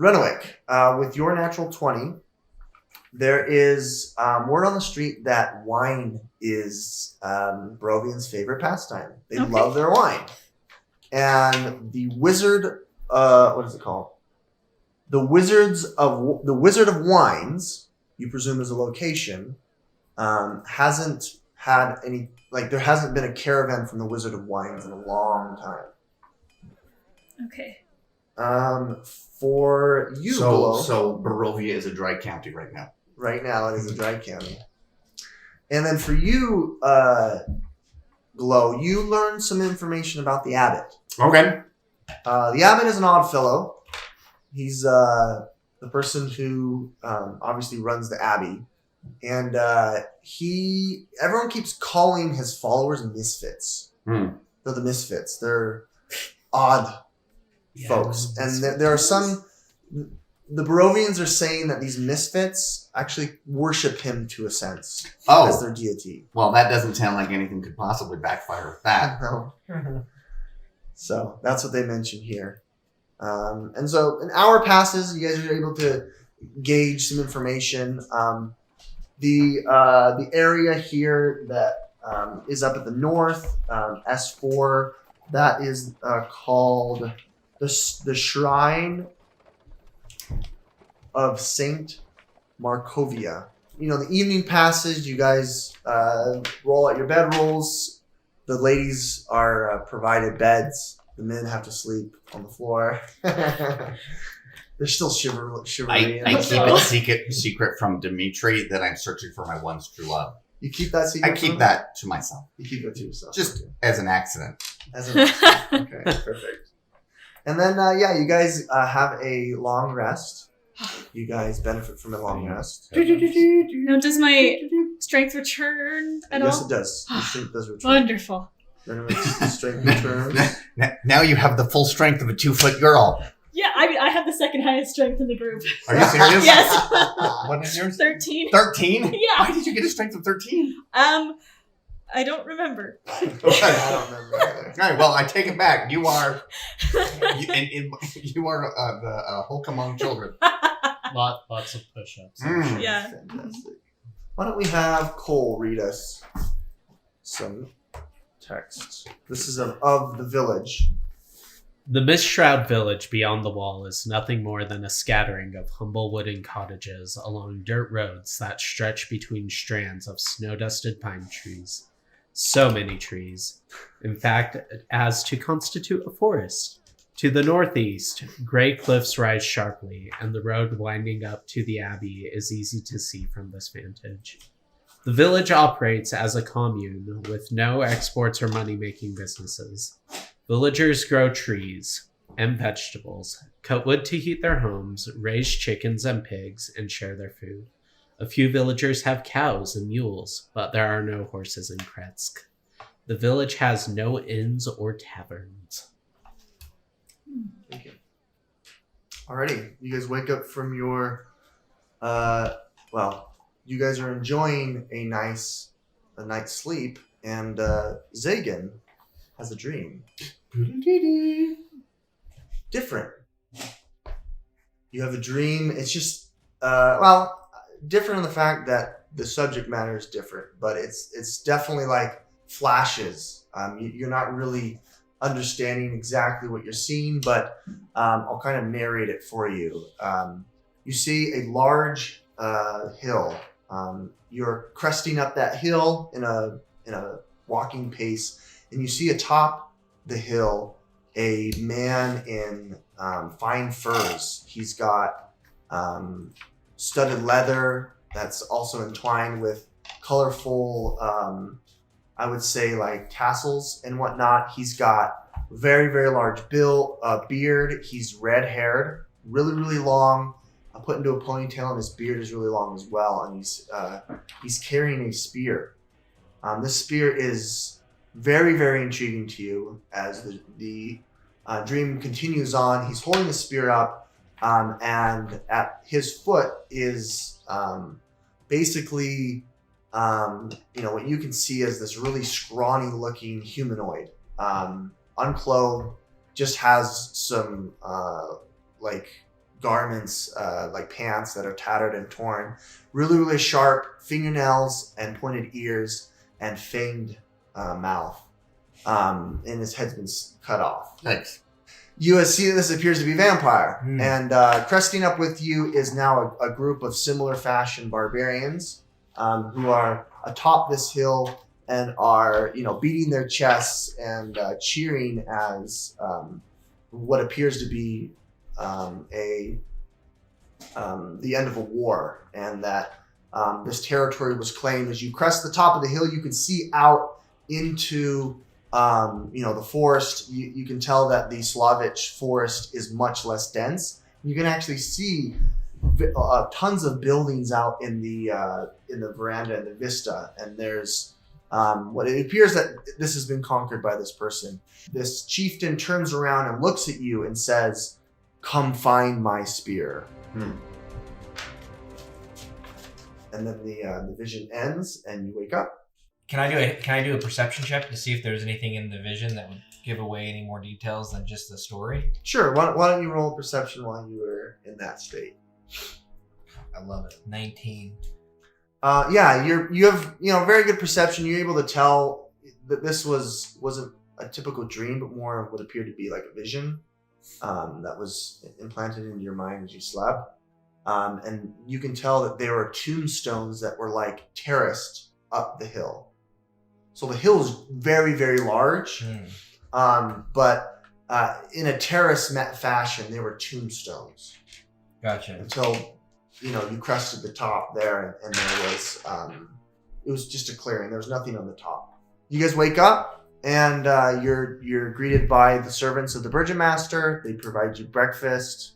Renwick, with your natural 20, there is word on the street that wine is Barovian's favorite pastime. They love their wine. And the wizard, what is it called? The Wizard of Wines, you presume is a location, hasn't had any, there hasn't been a caravan from the Wizard of Wines in a long time. Okay. For you, Glow. So Barovia is a dry county right now. Right now, it is a dry county. And then for you, Glow, you learned some information about the abbot. Okay. The abbot is an odd fellow. He's the person who obviously runs the abbey. And everyone keeps calling his followers misfits. They're the misfits. They're odd folks. And there are some... The Barovians are saying that these misfits actually worship him to a sense as their deity. Well, that doesn't sound like anything could possibly backfire with that. No. So that's what they mention here. And so an hour passes. You guys are able to gauge some information. The area here that is up at the north, S4, that is called the Shrine of Saint Markovia. The evening passes. You guys roll out your bedrolls. The ladies are provided beds. The men have to sleep on the floor. They're still chivalry. I keep it secret from Dimitri that I'm searching for my once true love. You keep that secret? I keep that to myself. You keep it to yourself. Just as an accident. Okay, perfect. And then, you guys have a long rest. You guys benefit from a long rest. Now, does my strength return at all? Yes, it does. Your strength does return. Wonderful. Strength returns. Now you have the full strength of a 2-foot girl. Yeah, I have the second highest strength in the group. Are you serious? Yes. What is yours? 13. 13? Yeah. Why did you get a strength of 13? I don't remember. I don't remember either. All right, well, I take it back. You are the Hulk among children. Lots of push-ups. Yeah. Fantastic. Why don't we have Cole read us some texts? This is of the village. The Mistshroud village beyond the wall is nothing more than a scattering of humble wooden cottages along dirt roads that stretch between strands of snow-dusted pine trees. So many trees, in fact, as to constitute a forest. To the northeast, gray cliffs rise sharply, and the road winding up to the abbey is easy to see from this vantage. The village operates as a commune with no exports or money-making businesses. Villagers grow trees and vegetables, cut wood to heat their homes, raise chickens and pigs, and share their food. A few villagers have cows and mules, but there are no horses in Kretsk. The village has no inns or taverns. Thank you. Alrighty, you guys wake up from your, you guys are enjoying a night's sleep, and Zagan has a dream. Different. You have a dream. It's just, different in the fact that the subject matter is different, but it's definitely like flashes. You're not really understanding exactly what you're seeing, but I'll kind of narrate it for you. You see a large hill. You're cresting up that hill in a walking pace, and you see atop the hill a man in fine furs. He's got studded leather that's also entwined with colorful, I would say like tassels and whatnot. He's got very, very large beard. He's red haired, really, really long, put into a ponytail, and his beard is really long as well. And he's carrying a spear. This spear is very, very intriguing to you as the dream continues on. He's holding the spear up, and at his foot is basically, what you can see as this really scrawny-looking humanoid, unclothed, just has some garments, like pants that are tattered and torn. Really, really sharp fingernails and pointed ears and fanged mouth. And his head's been cut off. Thanks. You see that this appears to be vampire. And cresting up with you is now a group of similar fashion barbarians who are atop this hill and are, beating their chests and cheering as what appears to be the end of a war, and that this territory was claimed. As you crest the top of the hill, you can see out into the forest. You can tell that the Slavich forest is much less dense. You can actually see tons of buildings out in the veranda and the vista, and there's what it appears that this has been conquered by this person. This chieftain turns around and looks at you and says, "Come find my spear." And then the vision ends and you wake up. Can I do a perception check to see if there's anything in the vision that would give away any more details than just the story? Sure. Why don't you roll perception while you were in that state? I love it. 19. Yeah, you have very good perception. You're able to tell that this wasn't a typical dream, but more of what appeared to be like a vision that was implanted into your mind as you slept. And you can tell that there are tombstones that were like terraced up the hill. So the hill is very, very large, but in a terrace fashion, there were tombstones. Gotcha. Until you crested the top there, and there was it was just a clearing. There was nothing on the top. You guys wake up, and you're greeted by the servants of the Burgomaster. They provide you breakfast.